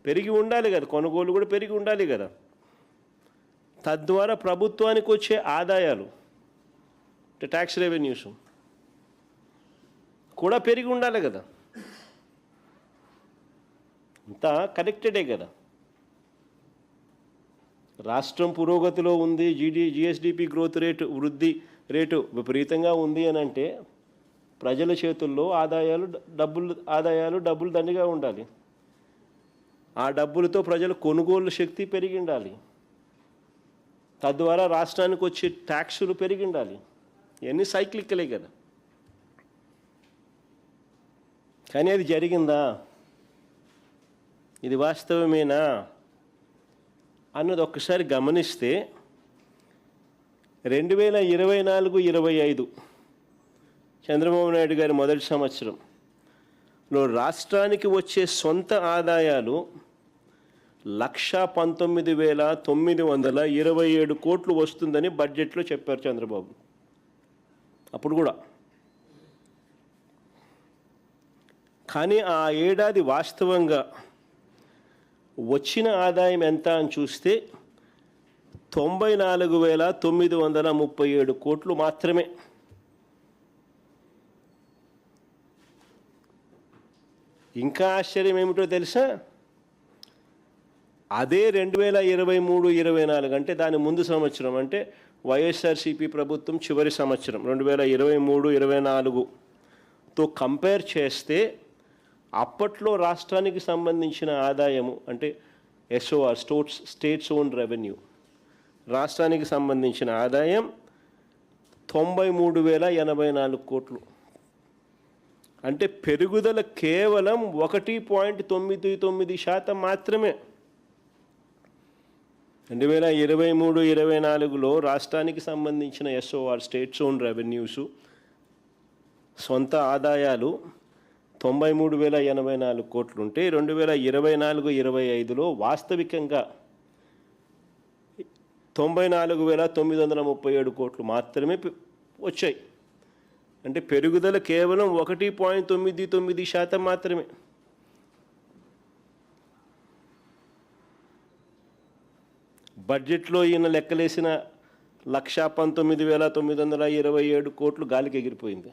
పెరిగి ఉండాలి కదా, కొనుగోలు కూడా పెరిగి ఉండాలి కదా. తద్వారా ప్రభుత్వానికి వచ్చే ఆదాయాలు ట్యాక్స్ రెవెన్యూస్ కూడా పెరిగి ఉండాలి కదా. అంతా కనెక్టెడే కదా. రాష్ట్రం పురోగతిలో ఉంది, జిఎస్డిపి గ్రోత్ రేటు, వృద్ధి రేటు విపరీతంగా ఉంది అని అంటే ప్రజల చేతుల్లో డబ్బులు దండిగా ఉండాలి. ఆ డబ్బులతో ప్రజల కొనుగోలు శక్తి పెరిగి ఉండాలి. తద్వారా రాష్ట్రానికి వచ్చే ట్యాక్సులు పెరిగి ఉండాలి. ఇవన్నీ సైక్లికలే కదా. కానీ అది జరిగిందా, ఇది వాస్తవమేనా అన్నది ఒక్కసారి గమనిస్తే 2024-25 చంద్రబాబు నాయుడు గారి మొదటి సంవత్సరంలో రాష్ట్రానికి వచ్చే సొంత ఆదాయాలు 119,927 కోట్లు వస్తుందని బడ్జెట్లో చెప్పారు చంద్రబాబు. అప్పుడు కూడా. కానీ ఆ ఏడాది వాస్తవంగా వచ్చిన ఆదాయం ఎంత అని చూస్తే 94,937 కోట్లు మాత్రమే. ఇంకా ఆశ్చర్యం ఏమిటో తెలుసా, అదే 2023-24 అంటే దాని ముందు సంవత్సరం, అంటే వైఎస్ఆర్సీపీ ప్రభుత్వం చివరి సంవత్సరం 2023-24తో కంపేర్ చేస్తే అప్పట్లో రాష్ట్రానికి సంబంధించిన ఆదాయము అంటే ఎస్ఓఆర్, స్టేట్స్ ఓన్ రెవెన్యూ, రాష్ట్రానికి సంబంధించిన ఆదాయం 93,084 కోట్లు. అంటే పెరుగుదల కేవలం 1.99% మాత్రమే. 2023-24లో రాష్ట్రానికి సంబంధించిన ఎస్ఓఆర్, స్టేట్స్ ఓన్ రెవెన్యూసు సొంత ఆదాయాలు 93,084 కోట్లు ఉంటే 2024-25లో వాస్తవికంగా 94,937 కోట్లు మాత్రమే వచ్చాయి. అంటే పెరుగుదల కేవలం 1.99% మాత్రమే. బడ్జెట్లో ఈయన లెక్కలేసిన 119,927 కోట్లు గాలికి ఎగిరిపోయింది.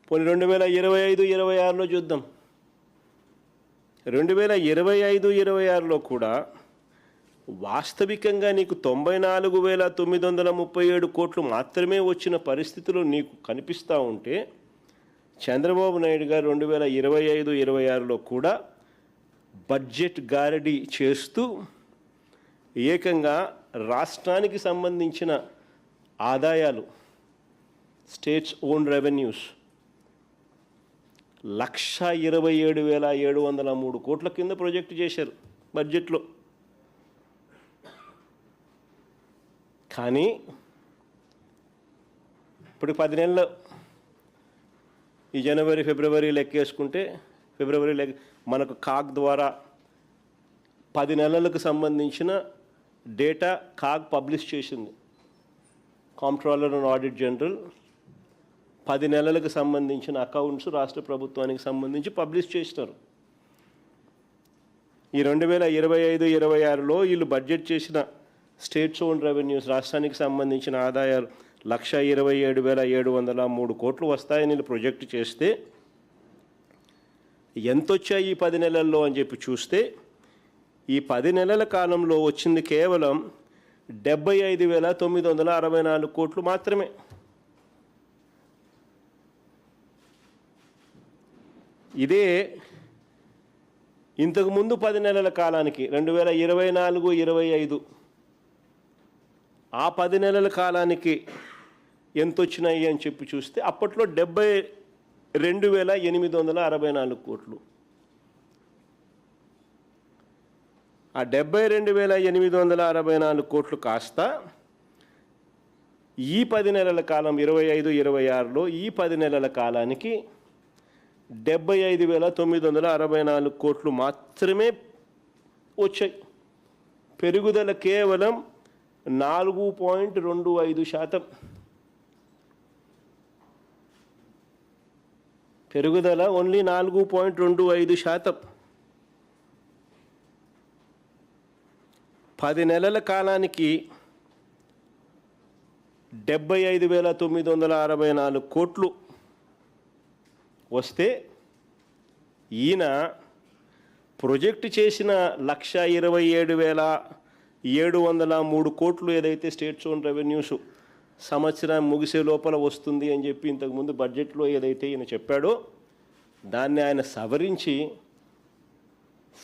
పోనీ 2025-26లో చూద్దాం. 2025-26లో కూడా వాస్తవికంగా నీకు 94,937 కోట్లు మాత్రమే వచ్చిన పరిస్థితులు నీకు కనిపిస్తూ ఉంటే చంద్రబాబు నాయుడు గారు 2025-26లో కూడా బడ్జెట్ గారడీ చేస్తూ ఏకంగా రాష్ట్రానికి సంబంధించిన ఆదాయాలు, స్టేట్స్ ఓన్ రెవెన్యూస్ 127,703 కోట్ల కింద ప్రొజెక్ట్ చేశారు బడ్జెట్లో. కానీ ఇప్పుడు 10 నెలలు, ఈ జనవరి ఫిబ్రవరి లెక్కేసుకుంటే, మనకు కాగ్ ద్వారా 10 నెలలకు సంబంధించిన డేటా కాగ్ పబ్లిష్ చేసింది. కాంప్ట్రోలర్ అండ్ ఆడిట్ జనరల్ 10 నెలలకు సంబంధించిన అకౌంట్స్ రాష్ట్ర ప్రభుత్వానికి సంబంధించి పబ్లిష్ చేసినారు. ఈ 2025-26లో వీళ్ళు బడ్జెట్ చేసిన స్టేట్స్ ఓన్ రెవెన్యూస్, రాష్ట్రానికి సంబంధించిన ఆదాయాలు 127,703 కోట్లు వస్తాయని వీళ్ళు ప్రొజెక్ట్ చేస్తే ఎంత వచ్చాయి ఈ 10 నెలల్లో అని చెప్పి చూస్తే ఈ 10 నెలల కాలంలో వచ్చింది కేవలం 75,964 కోట్లు మాత్రమే. ఇదే ఇంతకుముందు 10 నెలల కాలానికి 2024-25 ఆ 10 నెలల కాలానికి ఎంత వచ్చినాయి అని చెప్పి చూస్తే అప్పట్లో 72,864 కోట్లు. ఆ 72,864 కోట్లు కాస్త ఈ 10 నెలల కాలం 25-26లో ఈ 10 నెలల కాలానికి 75,964 కోట్లు మాత్రమే వచ్చాయి. పెరుగుదల కేవలం 4.25%. పెరుగుదల ఓన్లీ 4.25%. 10 నెలల కాలానికి 75,964 కోట్లు వస్తే ఈయన ప్రొజెక్ట్ చేసిన 1,27,703 కోట్లు ఏదైతే స్టేట్స్ ఓన్ రెవెన్యూస్ సంవత్సరం ముగిసే లోపల వస్తుంది అని చెప్పి ఇంతకుముందు బడ్జెట్లో ఏదైతే ఈయన చెప్పాడో దాన్ని ఆయన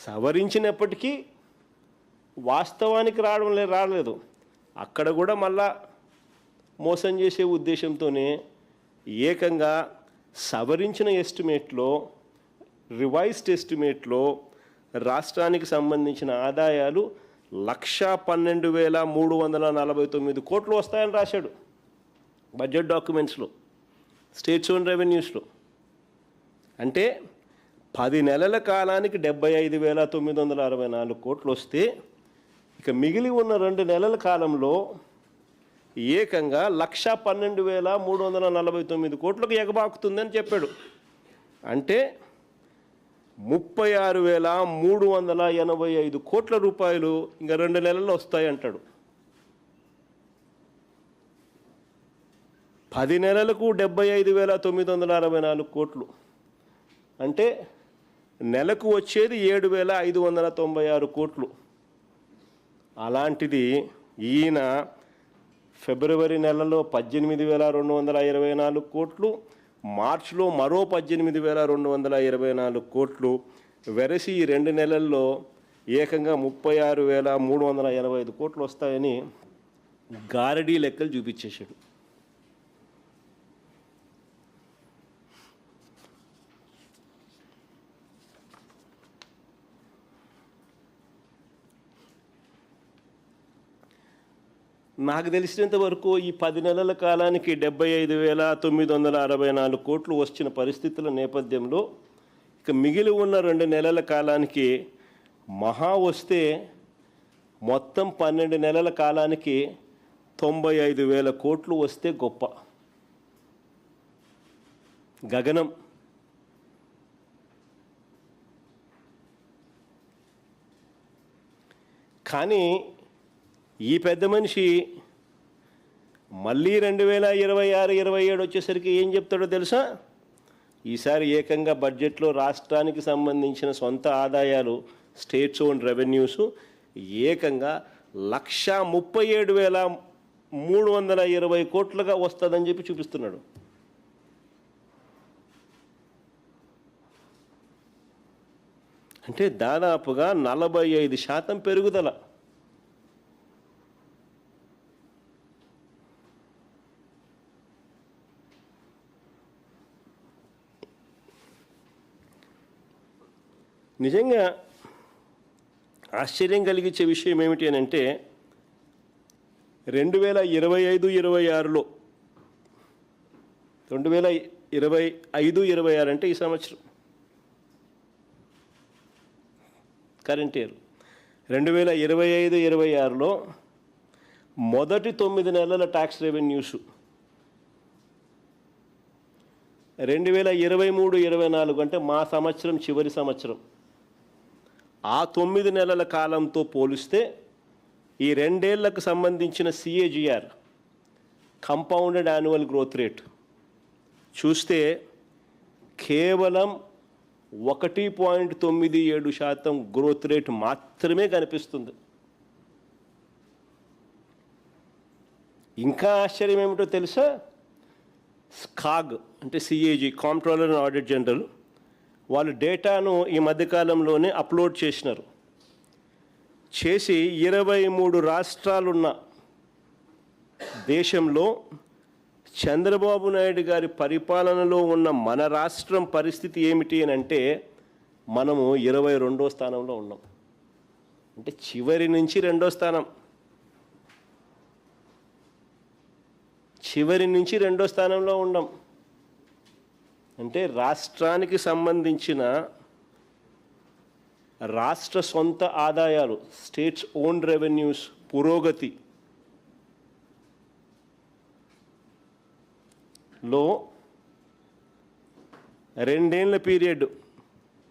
సవరించినప్పటికీ వాస్తవానికి రాలేదు. అక్కడ కూడా మళ్ళా మోసం చేసే ఉద్దేశంతోనే ఏకంగా సవరించిన ఎస్టిమేట్లో రివైజ్డ్ ఎస్టిమేట్లో రాష్ట్రానికి సంబంధించిన ఆదాయాలు 1,12,349 కోట్లు వస్తాయని రాశాడు బడ్జెట్ డాక్యుమెంట్స్లో, స్టేట్స్ ఓన్ రెవెన్యూస్లో. అంటే 10 నెలల కాలానికి 75,964 కోట్లు వస్తే ఇక మిగిలి ఉన్న 2 నెలల కాలంలో ఏకంగా 1,12,349 కోట్లకు ఎగబాకుతుందని చెప్పాడు. అంటే 36,385 కోట్ల రూపాయలు ఇంకా 2 నెలల్లో వస్తాయంటాడు. 10 నెలలకు 75,964 కోట్లు అంటే నెలకు వచ్చేది 7,596 కోట్లు. అలాంటిది ఈయన ఫిబ్రవరి నెలలో 18,224 కోట్లు, మార్చిలో మరో 18,224 కోట్లు వెరసి ఈ 2 నెలల్లో ఏకంగా 36,385 కోట్లు వస్తాయని గారడీ లెక్కలు చూపించేశాడు. నాకు తెలిసినంత వరకు ఈ 10 నెలల కాలానికి 75,964 కోట్లు వచ్చిన పరిస్థితుల నేపథ్యంలో ఇక మిగిలి ఉన్న 2 నెలల కాలానికి మహా వస్తే మొత్తం 12 నెలల కాలానికి 95,000 కోట్లు వస్తే గొప్ప గగనం. కానీ ఈ పెద్ద మనిషి మళ్ళీ 2026-27 వచ్చేసరికి ఏం చెప్తాడో తెలుసా? ఈసారి ఏకంగా బడ్జెట్లో రాష్ట్రానికి సంబంధించిన సొంత ఆదాయాలు స్టేట్స్ ఓన్ రెవెన్యూస్ ఏకంగా 1,37,320 కోట్లుగా వస్తుందని చెప్పి చూపిస్తున్నాడు. అంటే దాదాపుగా 45% పెరుగుదల. నిజంగా ఆశ్చర్యం కలిగించే విషయం ఏమిటి అని అంటే 2025-26లో 2025-26 అంటే ఈ సంవత్సరం కరెంట్ ఇయర్ 2025-26లో మొదటి 9 నెలల ట్యాక్స్ రెవెన్యూస్ 2023-24 అంటే మా సంవత్సరం చివరి సంవత్సరం ఆ 9 నెలల కాలంతో పోలిస్తే ఈ 2 ఏళ్లకు సంబంధించిన CAGR compounded annual growth rate చూస్తే కేవలం 1.97% గ్రోత్ రేట్ మాత్రమే కనిపిస్తుంది. ఇంకా ఆశ్చర్యం ఏమిటో తెలుసా? స్కాగ్ అంటే CAG comptroller and audit general వాళ్ళు డేటాను ఈ మధ్యకాలంలోనే అప్లోడ్ చేసినారు. చేసి 23 రాష్ట్రాలున్న దేశంలో చంద్రబాబు నాయుడు గారి పరిపాలనలో ఉన్న మన రాష్ట్రం పరిస్థితి ఏమిటి అని అంటే మనము 22వ స్థానంలో ఉన్నాం. అంటే చివరి నుంచి 2వ స్థానం, చివరి నుంచి 2వ స్థానంలో ఉన్నాం. అంటే రాష్ట్రానికి సంబంధించిన రాష్ట్ర సొంత ఆదాయాలు స్టేట్స్ ఓన్ రెవెన్యూస్ పురోగతి లో 2 ఏళ్ల పీరియడ్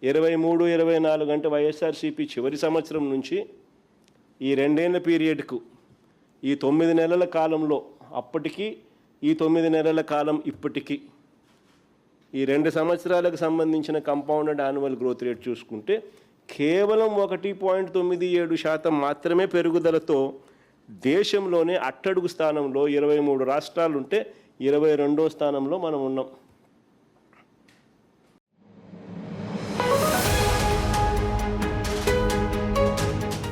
23-24 అంటే వైఎస్ఆర్సీపీ చివరి సంవత్సరం నుంచి ఈ 2 ఏళ్ల పీరియడ్కు ఈ 9 నెలల కాలంలో అప్పటికి ఈ 9 నెలల కాలం ఇప్పటికీ ఈ 2 సంవత్సరాలకు సంబంధించిన కంపౌండెడ్ యాన్యువల్ గ్రోత్ రేట్ చూసుకుంటే కేవలం 1.97% మాత్రమే పెరుగుదలతో దేశంలోనే అట్టడుగు స్థానంలో 23 రాష్ట్రాలు ఉంటే 22వ స్థానంలో మనం ఉన్నాం.